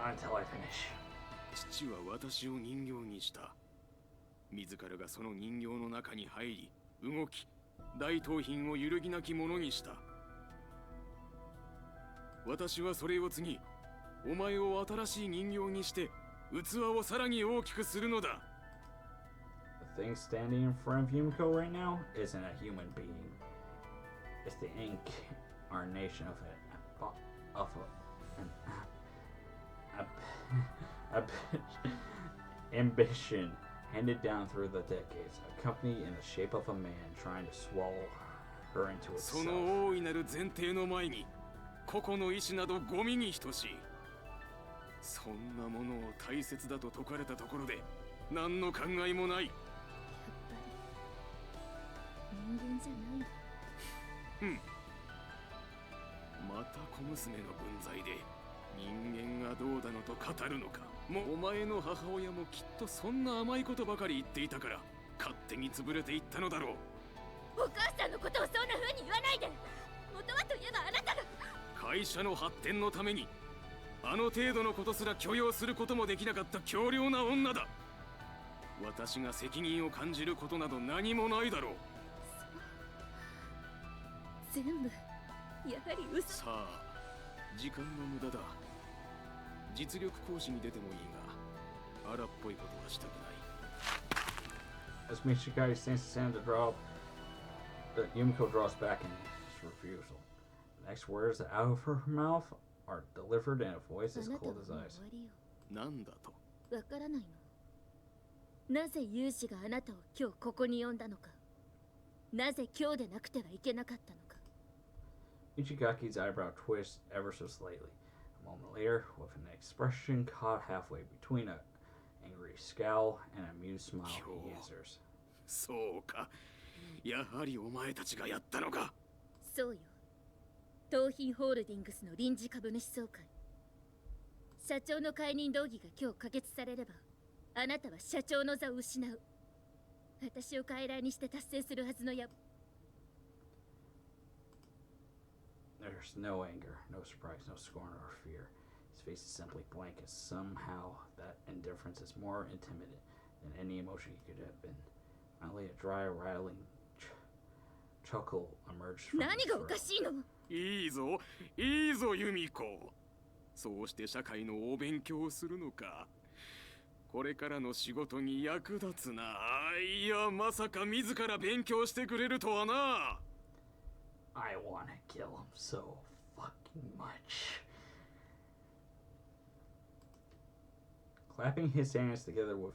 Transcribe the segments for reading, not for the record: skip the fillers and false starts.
until I finish. 父は私を人形にした。自らがその人形の中に入り、動き、大盗品を揺るぎなきものにした。私はそれを継ぎ、お前を新しい人形にして、器をさらに大きくするのだ。The thing standing in front of Yumiko right now isn't a human being. It's the incarnation of an ambition handed down through the decades. A company in the shape of a man trying to swallow her into itself. その大いなる前提の前に、個々の意志などゴミに等しい。そんなものを大切だと説かれたところで、何の考えもない。人間じゃない。うん。また小娘の分際で人間がどうだのと語るのか。もうお前の母親もきっとそんな甘いことばかり言っていたから勝手に潰れていったのだろう。お母さんのことをそんな風に言わないで。元はといえばあなたが会社の発展のためにあの程度のことすら許容することもできなかった強量な女だ。私が責任を感じることなど何もないだろう。全部やはり嘘。さあ、時間の無駄だ。実力行使に出てもいいが、荒っぽいことはしたくない。As Michigai stands to stand to drop, Yumiko draws back in his refusal. The next words out of her mouth are delivered in a voice as cold as ice. なんだと？わからないの？なぜユウシがあなたを今日ここに呼んだのか。なぜ今日でなくてはいけなかったのか。Ichigaki's eyebrow twists ever so slightly. A moment later, with an expression caught halfway between an angry scowl and an amused smile, he answers. そうか。やはりお前たちがやったのか。そうよ。東浜ホールディングスの臨時株主総会。社長の解任動議が今日可決されれば、あなたは社長の座を失う。私を傀儡にして達成するはずのや。There's no anger, no surprise, no scorn or fear. His face is simply blank, as somehow that indifference is more intimidating than any emotion he could have been. Finally, a dry, rattling chuckle emerged from his 何がお throat. かしいの？いいぞ、いいぞ、ユミコ。そうして社会のお勉強をするのか。これからの仕事に役立つな。いや、まさか自ら勉強してくれるとはな。I want to kill him so fucking much. Clapping his hands together with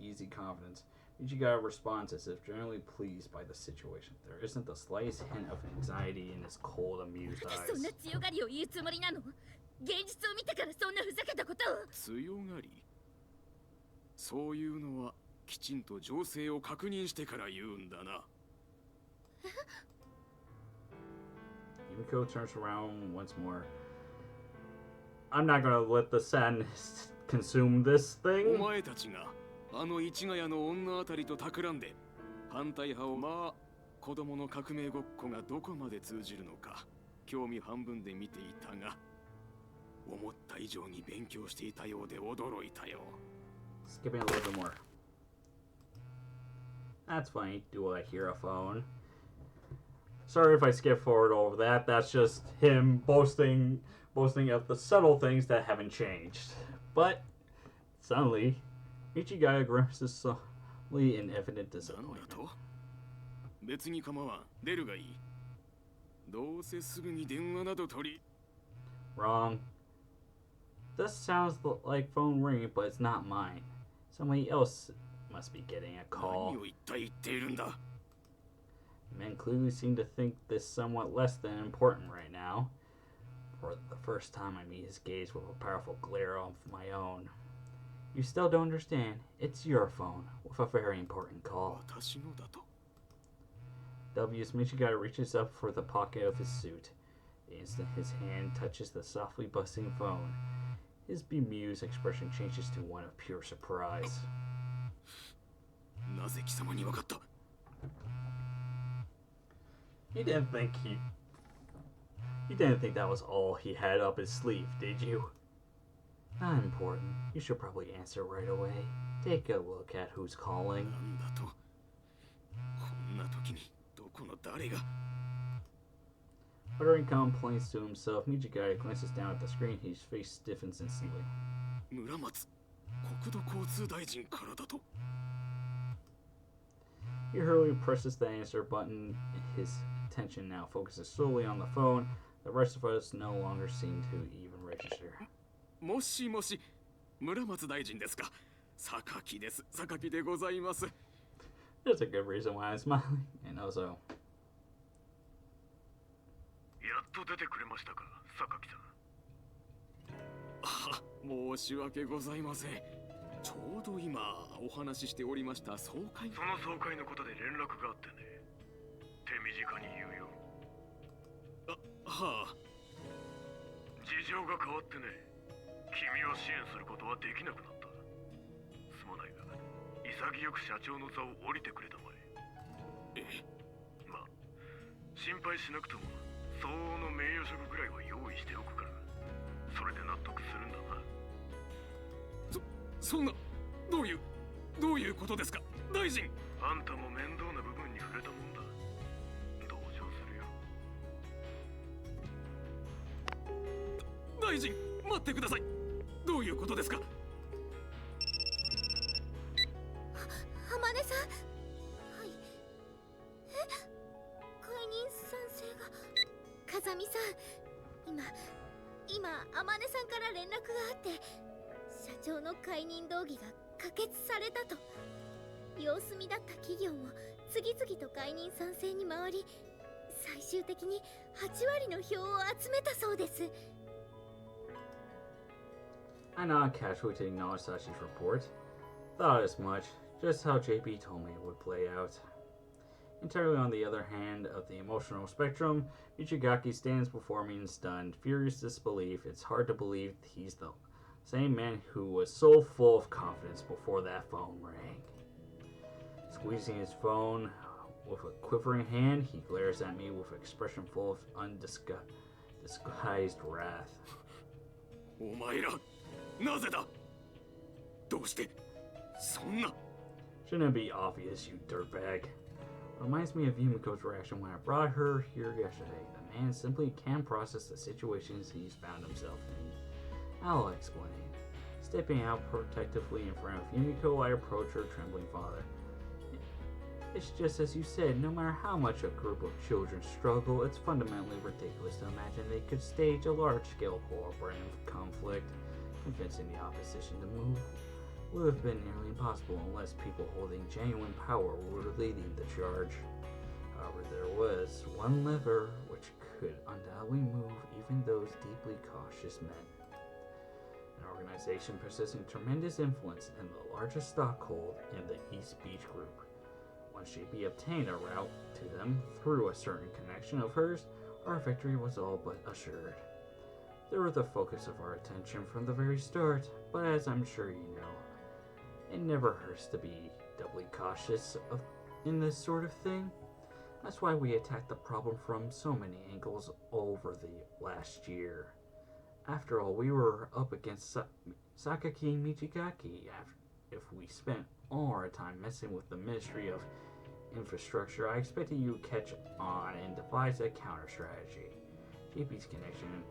easy confidence, Ichigai responds as if generally pleased by the situation. There isn't the slightest hint of anxiety in his cold, amused そんな eyes. 強がりを言うつもりなの？現実を見てからそんなふざけたことを。強がり。そういうのはきちんと情勢を確認してから言うんだな。Yumiko turns around once more. I'm not gonna let the sadness consume this お thing. 前たちがあの市ヶ谷の女あたりと企んで反対派をまあ子供の革命ごっこがどこまで通じるのか興味半分で見ていたが思った以上に勉強していたようで驚いたよ。 Skipping a little bit more. That's funny. Do I hear a phone? Sorry if I skip forward over that. That's just him boasting of the subtle things that haven't changed. But suddenly, Ichigai grimaces slowly in evident なんだ disappointment. と？別に構わん。出るがいい。どうせすぐに電話など取り。Wrong. This sounds like phone ringing, but it's not mine. Somebody else must be getting a 何 call. を一体言っているんだ。 Men clearly seem to think this somewhat less than important right now. For the first time, I meet his gaze with a powerful glare of my own. You still don't understand. It's your phone, with a very important call. 私のだと。 W's Michigai reaches up for the pocket of his suit. The instant his hand touches the softly buzzing phone, his bemused expression changes to one of pure surprise. なぜ貴様に分かった？ You didn't think that was all he had up his sleeve, did you? Not important. You should probably answer right away. Take a look at who's calling. なんだと。こんな時にどこの誰が。 Uttering complaints to himself, Michigai glances down at the screen. His face stiffens instantly. 村松国土交通大臣からだと。 He hurriedly presses the answer button. His attention now focuses solely on the phone. The rest of us no longer seem to even register. もしもし、村松大臣ですか。榊です。榊でございます。 There's a good reason why I'm smiling. And also, やっと出てくれましたか、榊さん。あ、申し訳ございません。ちょうど今お話ししておりました総会。その総会のことで連絡があってね。手短に言うよ。はあ。事情が変わってね。君を支援することはできなくなった。すまないが、潔く社長の座を降りてくれたまえ。まあ、心配しなくとも相応の名誉職ぐらいは用意しておくから、それで納得するんだな。そんな、どういうことですか、大臣。あんたも面倒な部分に触れたもんだ。同情するよ。大臣、待ってください。どういうことですか。浜根さん。はい。解任賛成が。風見さん。今天音さんから連絡があって、社長の解任動議が可決されたと。様子見だった企業も次々と解任賛成に回り、最終的に8割の票を集めたそうです。I nod casually to acknowledge Sashi's report. Thought as much, just how JP told me it would play out. Entirely on the other hand of the emotional spectrum, Michigaki stands before me in stunned, furious disbelief. It's hard to believe he's the same man who was so full of confidence before that phone rang. Squeezing his phone with a quivering hand, he glares at me with an expression full of undisguised wrath. お前ら、なぜだ。どうしてそんな。 Shouldn't it be obvious, you dirtbag? Reminds me of Yumiko's reaction when I brought her here yesterday. The man simply can't process the situations he's found himself in. I'll explain. Stepping out protectively in front of Yumiko, I approach her trembling father. It's just as you said, no matter how much a group of children struggle, it's fundamentally ridiculous to imagine they could stage a large-scale cooperative conflict. Convincing the opposition to move would have been nearly impossible unless people holding genuine power were leading the charge. However, there was one lever which could undoubtedly move even those deeply cautious men. An organization possessing tremendous influence and the largest stockhold in the East Beach Group. Once JP obtained a route to them through a certain connection of hers, our victory was all but assured. They were the focus of our attention from the very start, but as I'm sure you know, it never hurts to be doubly cautious in this sort of thing. That's why we attacked the problem from so many angles over the last year. After all, we were up against Sakaki Michigaki. If we spent all our time messing with the Ministry of Infrastructure, I expected you would catch on and devise a counter-strategy. JP's connection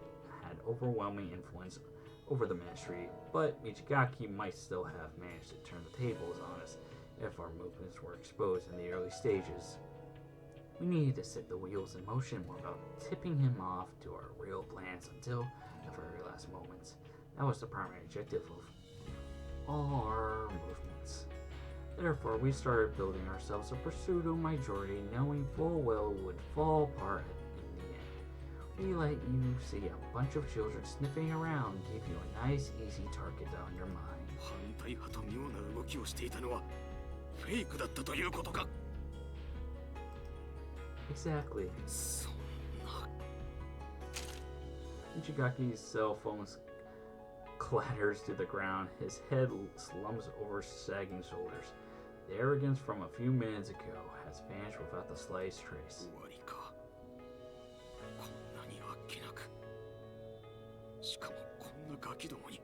had overwhelming influence over the ministry, but Michigaki might still have managed to turn the tables on us if our movements were exposed in the early stages. We needed to set the wheels in motion without tipping him off to our real plans until the very last moments. That was the primary objective of all our movements. Therefore, we started building ourselves a pseudo majority, knowing full well it would fall apart in the end. We let you see a bunch of children sniffing around, gave you a nice, easy target to undermine. 反対派と妙な動きをしていたのはフェイクだったということか。 Exactly. そんな。 Michigaki's cell phone clatters to the ground. His head slumps over sagging shoulders. The arrogance from a few minutes ago has vanished without the slightest trace. 終わりか。こんなにあっけなく。しかもこんなガキどもに。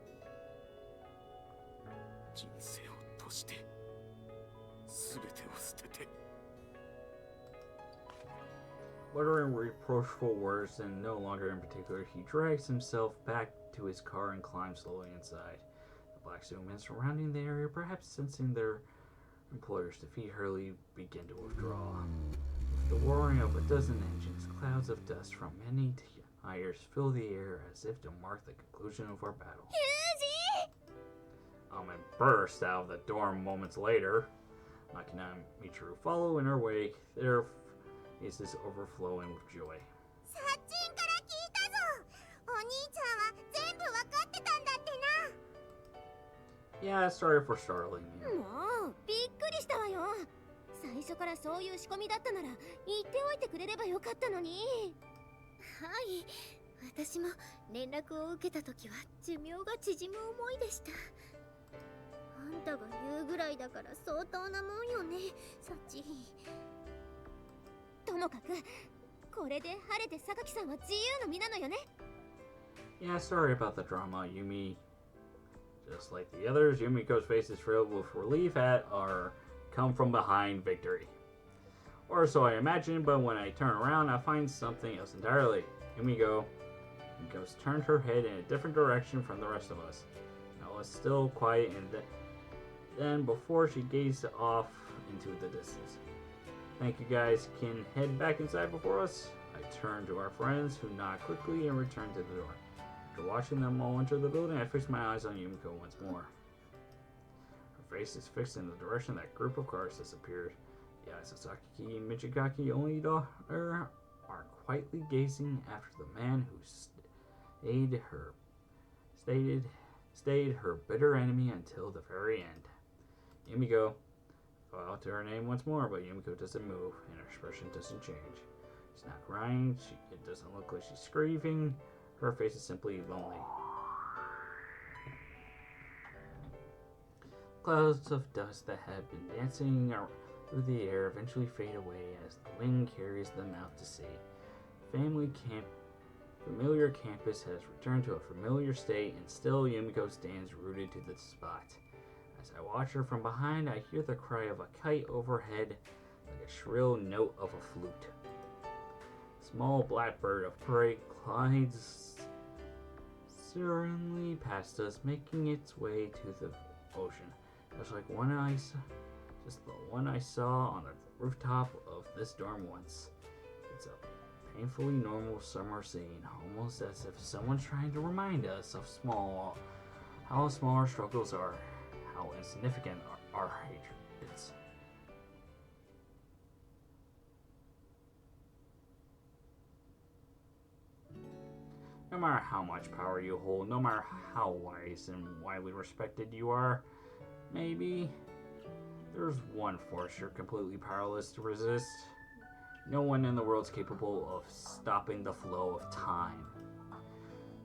Uttering reproachful words, and no longer in particular, he drags himself back to his car and climbs slowly inside. The black zoommen surrounding the area, perhaps sensing their employer's defeat, hurriedly begin to withdraw. With the roaring of a dozen engines, clouds of dust from many tires fill the air as if to mark the conclusion of our battle. And burst out of the dorm moments later. Makina and Michiru follow in her wake, their faces overflowing with joy. Yeah, sorry for startling you. もうびっくりしたわよ。最初からそういう仕込みだったなら言っておいてくれればよかったのに。はい、私も連絡を受けた時は寿命が縮む思いでした。あんたが言うぐらいだから相当なもんよね、サチ。ともかくこれで晴れて榊さんは自由の身なのよね。Yeah, sorry about the drama, Yumi. Just like the others, Yumiko's face is filled with relief at our come from behind victory. Or so I imagine, but when I turn around, I find something else entirely. Yumiko's turned her head in a different direction from the rest of us. Now it's still quiet, and then before she gazed off into the distance. Thank you guys. Can head back inside before us? I turn to our friends, who nod quickly and return to the door. After watching them all enter the building, I fix my eyes on Yumiko once more. Her face is fixed in the direction that group of cars disappeared. The eyes of Saki and Michigaki, only daughter, are quietly gazing after the man who stayed her bitter enemy until the very end. Yumiko. I call out to her name once more, but Yumiko doesn't move, and her expression doesn't change. She's not crying, it doesn't look like she's grieving. Her face is simply lonely. Clouds of dust that have been dancing through the air eventually fade away as the wind carries them out to sea. Familiar campus has returned to a familiar state, and still Yumiko stands rooted to the spot. As I watch her from behind, I hear the cry of a kite overhead, like a shrill note of a flute. A small black bird of prey glides serenely past us, making its way to the ocean, just like the one I saw on the rooftop of this dorm once. It's a painfully normal summer scene, almost as if someone's trying to remind us of how small our struggles are, how insignificant our hatred is. No matter how much power you hold, no matter how wise and widely respected you are, maybe there's one force you're completely powerless to resist. No one in the world's capable of stopping the flow of time.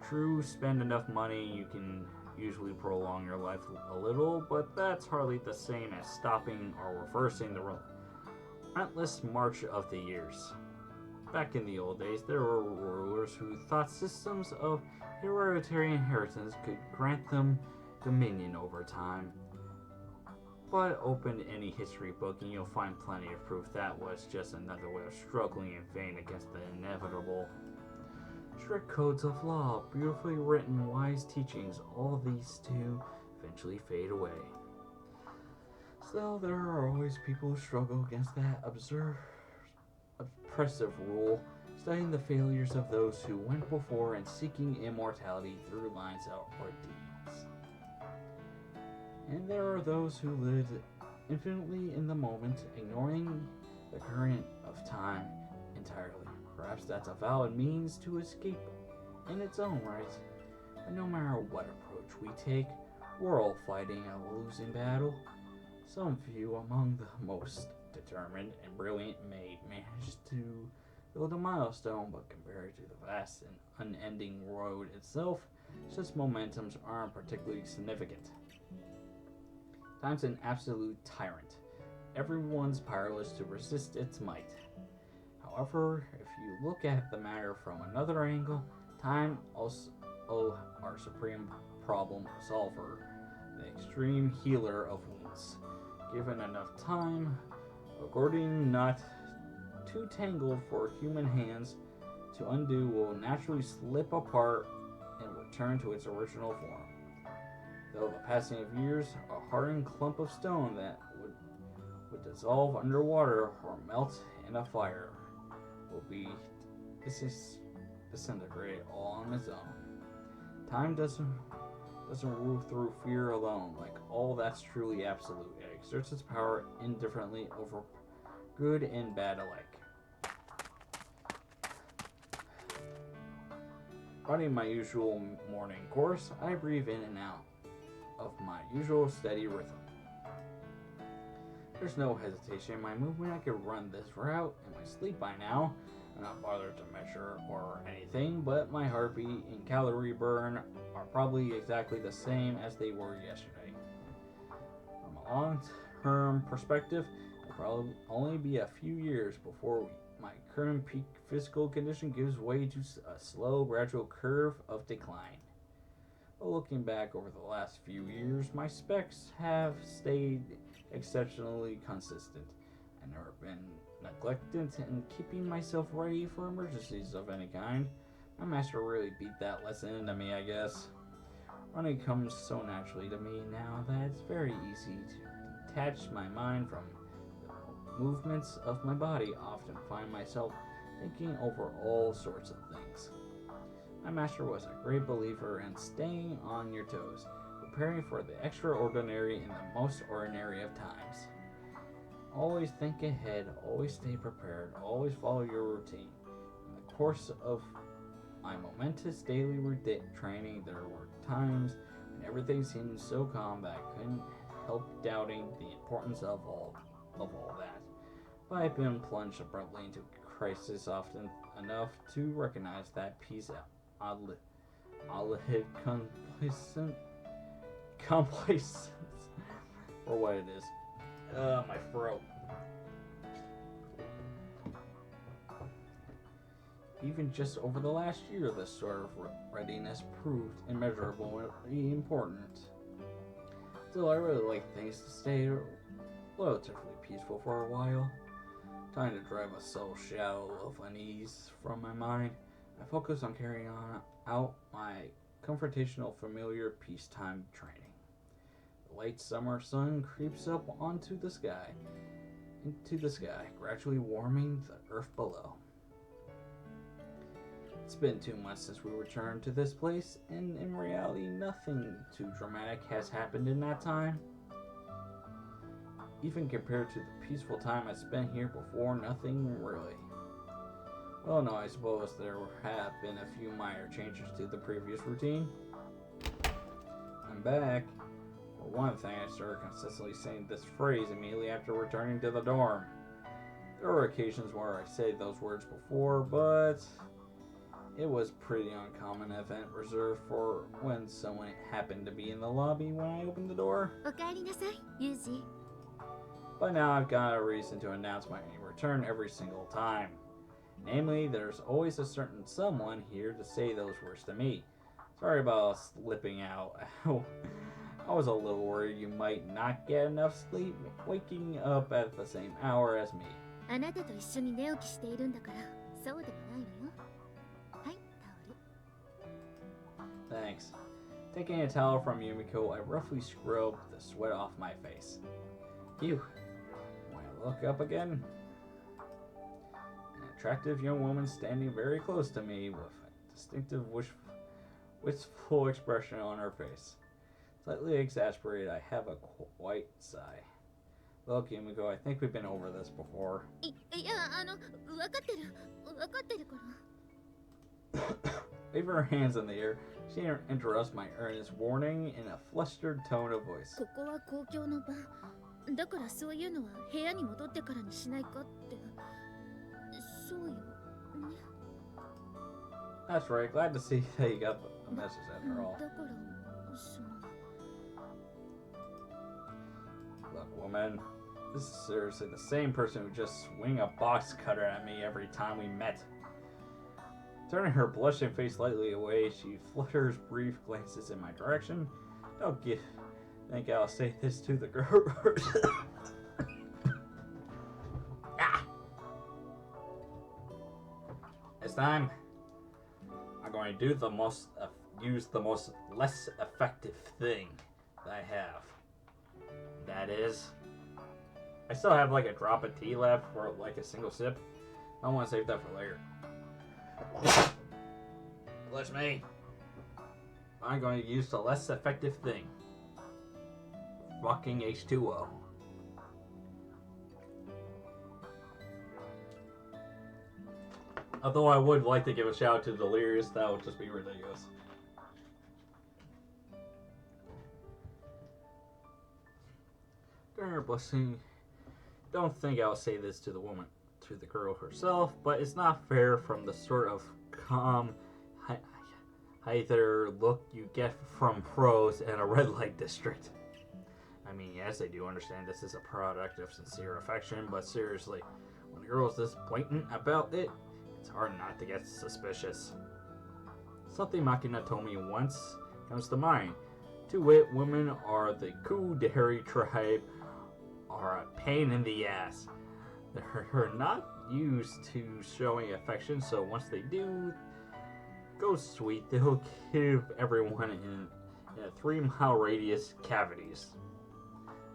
True, spend enough money, you can usually prolong your life a little, but that's hardly the same as stopping or reversing the relentless march of the years. Back in the old days, there were rulers who thought systems of hereditary inheritance could grant them dominion over time. But open any history book and you'll find plenty of proof that was just another way of struggling in vain against the inevitable. Strict codes of law, beautifully written, wise teachings, all these too eventually fade away. Still, there are always people who struggle against that oppressive rule, studying the failures of those who went before and seeking immortality through lines of deeds. And there are those who live infinitely in the moment, ignoring the current of time entirely. Perhaps that's a valid means to escape in its own right. But no matter what approach we take, we're all fighting a losing battle. Some few among the most determined and brilliant may manage to build a milestone, but compared to the vast and unending road itself, such momentums aren't particularly significant. Time's an absolute tyrant. Everyone's powerless to resist its might. However, if you look at the matter from another angle, time also our supreme problem solver, the extreme healer of wounds. Given enough time, according not too tangled for human hands to undo will naturally slip apart and return to its original form. Though the passing of years, a hardened clump of stone that would dissolve underwater or melt in a fire will be disintegrate all on its own. Time doesn't rule through fear alone, like all that's truly absolute. It exerts its power indifferently over good and bad alike. Running my usual morning course, I breathe in and out of my usual steady rhythm. There's no hesitation in my movement. I could run this route in my sleep by now. I'm not bothered to measure or anything, but my heartbeat and calorie burn are probably exactly the same as they were yesterday. From a long-term perspective, it'll probably only be a few years before my current peak physical condition gives way to a slow, gradual curve of decline. But looking back over the last few years, my specs have stayed exceptionally consistent. I've never been neglected in keeping myself ready for emergencies of any kind. My master really beat that lesson into me, I guess. Running comes so naturally to me now that it's very easy to detach my mind from the movements of my body. I often find myself thinking over all sorts of things. My master was a great believer in staying on your toes, preparing for the extraordinary in the most ordinary of times. Always think ahead, always stay prepared, always follow your routine. In the course of my momentous daily training, there were times when everything seemed so calm that I couldn't help doubting the importance of all that. But I've been plunged abruptly into crisis often enough to recognize that peace oddly complacence for what it is. My throat. Even just over the last year, this sort of readiness proved immeasurably important. Still, I really like things to stay relatively peaceful for a while. Trying to drive a subtle shadow of unease from my mind, I focus on carrying out my confrontational familiar peacetime training. The late summer sun creeps up into the sky, gradually warming the earth below. It's been 2 months since we returned to this place, and in reality, nothing too dramatic has happened in that time. Even compared to the peaceful time I spent here before, nothing really. Well, no, I suppose there have been a few minor changes to the previous routine. I'm back. For one thing, I started consistently saying this phrase immediately after returning to the dorm. There were occasions where I said those words before, but it was pretty uncommon event reserved for when someone happened to be in the lobby when I opened the door. おかえりなさい、ユージ。 But now I've got a reason to announce my return every single time. Namely, there's always a certain someone here to say those words to me. Sorry about slipping out. I was a little worried you might not get enough sleep, waking up at the same hour as me. あなたと一緒に寝起きしているんだから、そうでもないのよ。はい、タオル。 Thanks. Taking a towel from Yumiko, I roughly scrubbed the sweat off my face. Phew. When I look up again, an attractive young woman standing very close to me with a distinctive wistful expression on her face. Slightly exasperated, I have a quiet sigh. Look, Yumiko, I think we've been over this before. いや、分かってるから。 Waving her hands in the air, she interrupts my earnest warning in a flustered tone of voice. ここは公共の場。だからそういうのは部屋に戻ってからにしないかって。そうよ。ね。 That's right. Glad to see that you got the message after all. だからその。 Look, woman, this is seriously the same person who just swung a box cutter at me every time we met. Turning her blushing face slightly away, she flutters brief glances in my direction. Don't think I'll say this to the girl. Ah! This time, I'm going to do the most, use the most less effective thing that I have. That is, I still have like a drop of tea left for like a single sip. I want to save that for later. Bless me. I'm going to use the less effective thing. Fucking H2O. Although I would like to give a shout out to Delirious, that would just be ridiculous. During her blessing, don't think I'll say this to the woman, to the girl herself, but it's not fair from the sort of calm, either look you get from pros in a red light district. I mean, yes, I do understand this is a product of sincere affection, but seriously, when a girl is this blatant about it, it's hard not to get suspicious. Something Machina told me once comes to mind. To wit, women are the Kudari tribe, are a pain in the ass. They're not used to showing affection, so once they do go sweet, they'll give everyone in a 3-mile radius cavities.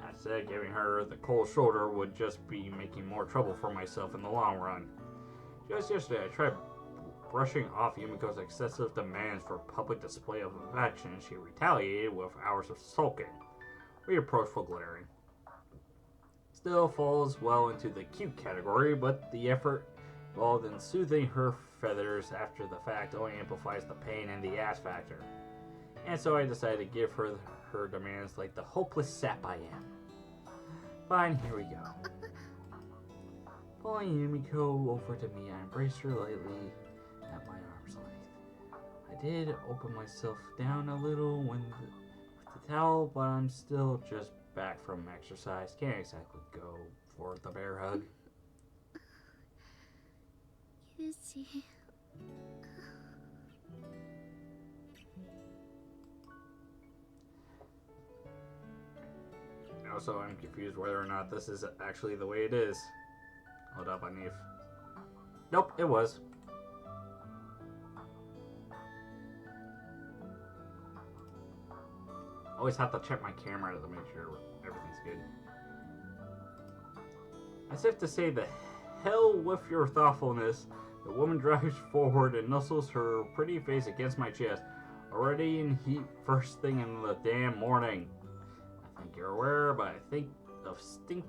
I said giving her the cold shoulder would just be making more trouble for myself in the long run. Just yesterday, I tried brushing off Yumiko's excessive demands for public display of affection, and she retaliated with hours of sulking, reproachful glaring. Still falls well into the cute category, but the effort involved in soothing her feathers after the fact only amplifies the pain and the ass factor. And so I decided to give her her demands like the hopeless sap I am. Fine, here we go. Pulling Yumiko over to me, I embraced her lightly at my arm's length. I did open myself down a little with the towel, but I'm still just back from exercise. Can't exactly go for the bear hug. Yuji. Also, I'm confused whether or not this is actually the way it is. Hold up, Anif. Nope, it was. Always have to check my camera to make sure everything's good. As if to say, the hell with your thoughtfulness, the woman drives forward and nuzzles her pretty face against my chest. Already in heat first thing in the damn morning. I think you're aware, but I think of stink.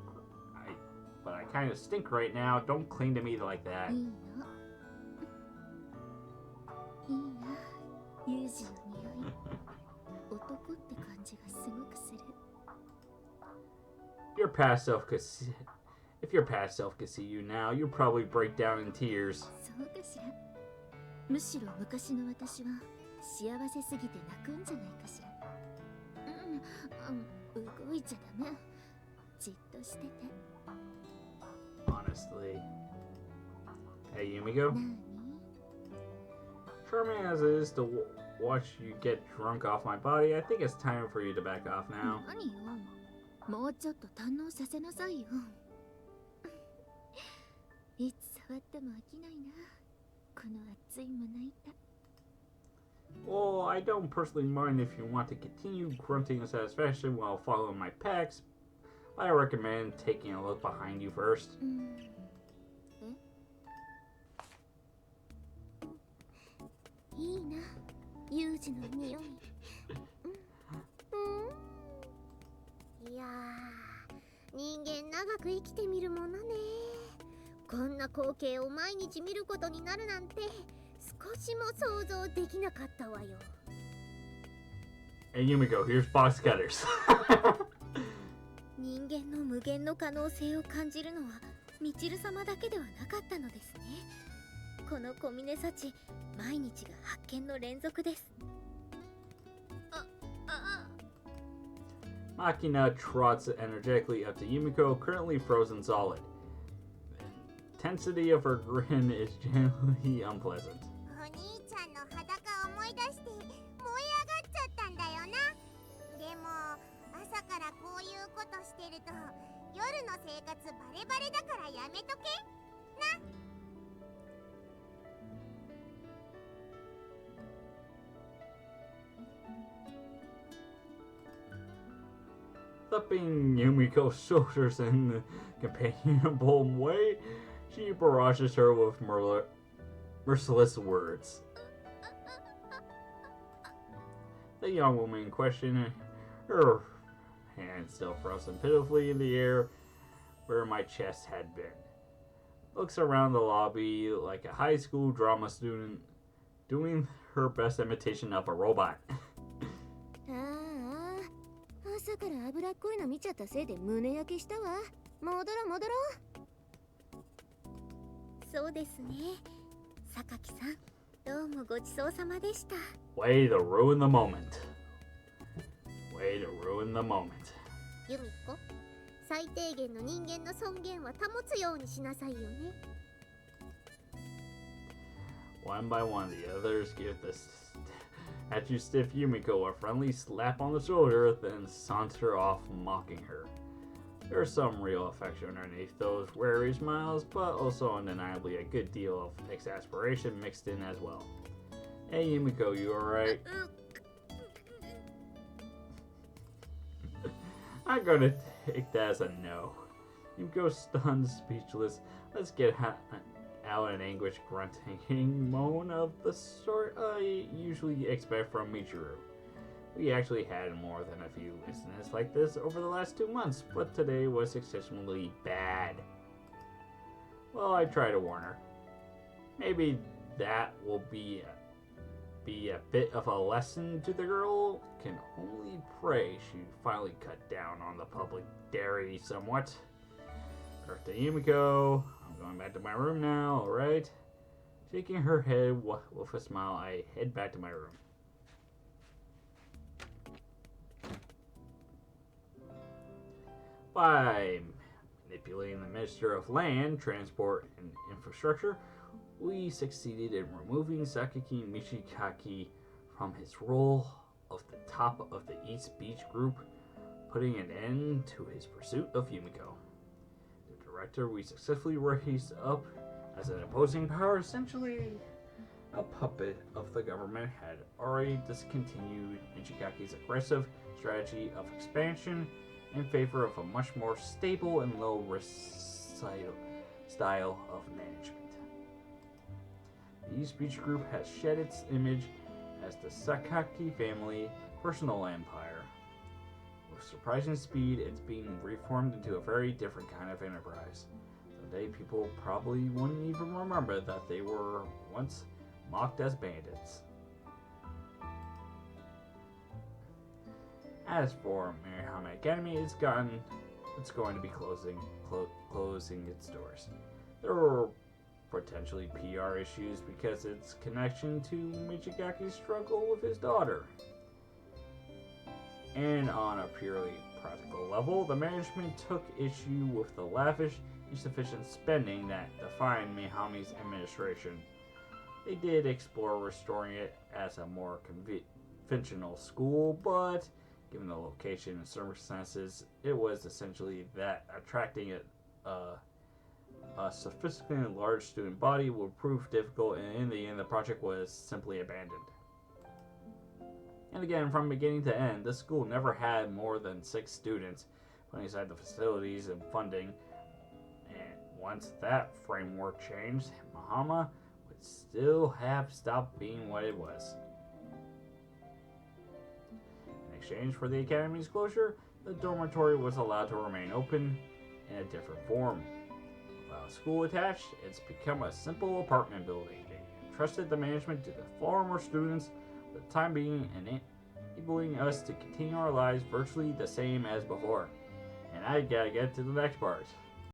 But I kind of stink right now. Don't cling to me like that. Your past self could see, if your past self could see you now, you'd probably break down in tears. むしろ昔の私は幸せすぎて泣くんじゃないかしら。動いちゃダメ。じっとしてて。 Honestly. Hey, Yumiko. Charming as it is to watch you get drunk off my body, I think it's time for you to back off now. 何よ。もうちょっと堪能させなさいよ。いつ触っても飽きないな。この熱い胸板。 Well, I don't personally mind if you want to continue grunting in satisfaction while following my pecs. I recommend taking a look behind you first. いいな、ユージの匂い。いやー、人間長く生きてみるものね。こんな光景を毎日見ることになるなんて少しも想像できなかったわよ。Hey Yumiko, here's box cutters. 人間の無限の可能性を感じるのはみちる様だけではなかったのですね。この小峰幸、毎日が発見の連続です。Machina trots energetically up to Yumiko, currently frozen solid. The intensity of her grin is genuinely unpleasant. お兄ちゃんの裸を思い出して燃え上がっちゃったんだよな。でも朝からこういうことしてると夜の生活バレバレだからやめとけな。Thumping Yumiko's shoulders in a companionable way, she barrages her with merciless words. The young woman in question, her hand still frozen pitifully in the air where my chest had been, looks around the lobby like a high school drama student doing her best imitation of a robot. ああ、朝から脂っこいの見ちゃったせいで胸焼けしたわ。戻ろう戻ろう。そうですね。榊さん、どうもごちそうさまでした。Way to ruin the moment. Way to ruin the moment. ユミコ、最低限の人間の尊厳は保つようにしなさいよね。One by one, the others give this at you stiff Yumiko a friendly slap on the shoulder, then saunter off, mocking her. There's some real affection underneath those wary smiles, but also undeniably a good deal of exasperation mixed in as well. Hey Yumiko, you alright? I'm gonna take that as a no. Yumiko stunned, speechless. Let's get out an anguished grunting moan of the sort I usually expect from Michiru. We actually had more than a few incidents like this over the last 2 months, but today was exceptionally bad. Well, I try to warn her. Maybe that will be a bit of a lesson to the girl. Can only pray she finally cut down on the public dairy somewhat. Birthday Yumiko, I'm going back to my room now, alright? Shaking her head with a smile, I head back to my room. By manipulating the Minister of Land, Transport, and Infrastructure, we succeeded in removing Sakaki Michikaki from his role of the top of the East Beach Group, putting an end to his pursuit of Yumiko. The director we successfully raised up as an opposing power, essentially a puppet of the government, had already discontinued Michikaki's aggressive strategy of expansion in favor of a much more stable and low-risk style of management. The East Beach Group has shed its image as the Sakaki family personal empire. With surprising speed, it's being reformed into a very different kind of enterprise. Someday people probably wouldn't even remember that they were once mocked as bandits. As for Mirihama Academy, it's going to be closing its doors. There were potentially PR issues because its connection to Michikaki's struggle with his daughter. And on a purely practical level, the management took issue with the lavish, insufficient spending that defined Mihami's administration. They did explore restoring it as a more conventional school, but given the location and circumstances, it was essentially that attracting a sophisticated large student body would prove difficult, and in the end the project was simply abandoned. And again, from beginning to end, this school never had more than 6 students, putting aside the facilities and funding. And once that framework changed, Mahama would still have stopped being what it was. In exchange for the academy's closure, the dormitory was allowed to remain open in a different form. Without a school attached, it's become a simple apartment building. They entrusted the management to the former students for the time being, enabling us to continue our lives virtually the same as before. And I gotta get to the next part.